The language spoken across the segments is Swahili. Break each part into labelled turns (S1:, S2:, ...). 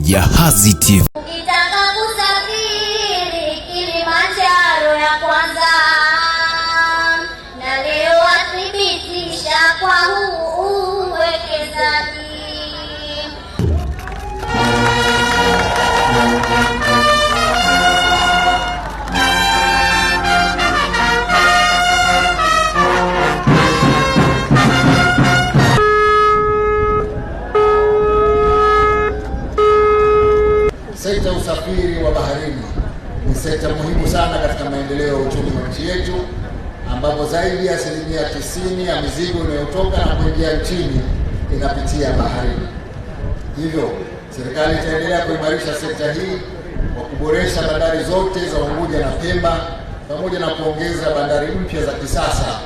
S1: Jahazi TV.
S2: Ukitaka kusafiri Kilimanjaro ya kwanza, na leo athibitisha kwa huu uwekezaji.
S3: Sekta ya usafiri wa baharini ni sekta muhimu sana katika maendeleo ya uchumi wa nchi yetu, ambapo zaidi ya 90% ya mizigo inayotoka na kuingia nchini inapitia baharini. Hivyo, serikali itaendelea kuimarisha sekta hii kwa kuboresha bandari zote za Unguja na Pemba pamoja na kuongeza bandari mpya za kisasa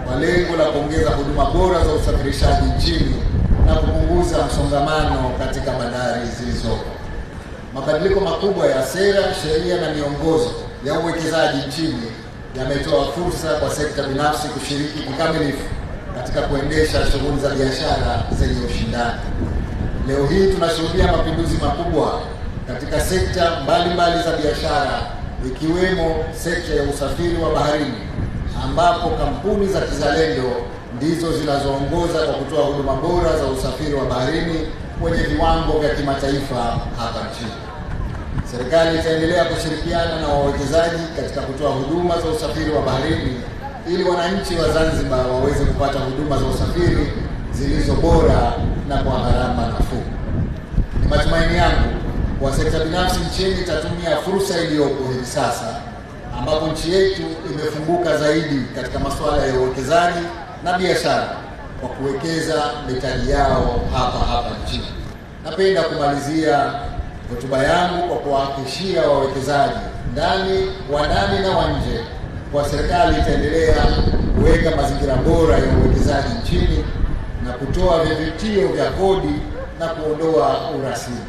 S3: kwa lengo la kuongeza huduma bora za usafirishaji nchini na kupunguza msongamano katika bandari zilizopo. Mabadiliko makubwa ya sera, sheria na miongozo ya uwekezaji nchini yametoa fursa kwa sekta binafsi kushiriki kikamilifu katika kuendesha shughuli za biashara zenye ushindani. Leo hii tunashuhudia mapinduzi makubwa katika sekta mbalimbali za biashara, ikiwemo sekta ya usafiri wa baharini, ambapo kampuni za kizalendo ndizo zinazoongoza kwa kutoa huduma bora za usafiri wa baharini kwenye viwango vya kimataifa hapa nchini. Serikali itaendelea kushirikiana na wawekezaji katika kutoa huduma za usafiri wa baharini ili wananchi wa Zanzibar waweze kupata huduma za usafiri zilizo bora na kwa gharama nafuu. Ni matumaini yangu kwa sekta binafsi nchini itatumia fursa iliyopo hivi sasa, ambapo nchi yetu imefunguka zaidi katika masuala ya uwekezaji na biashara kwa kuwekeza mitaji yao hapa nchini. Napenda kumalizia hotuba yangu kwa kuwahakikishia wawekezaji ndani na wa nje kwa serikali itaendelea kuweka mazingira bora ya uwekezaji nchini na kutoa vivutio vya kodi na kuondoa urasimu.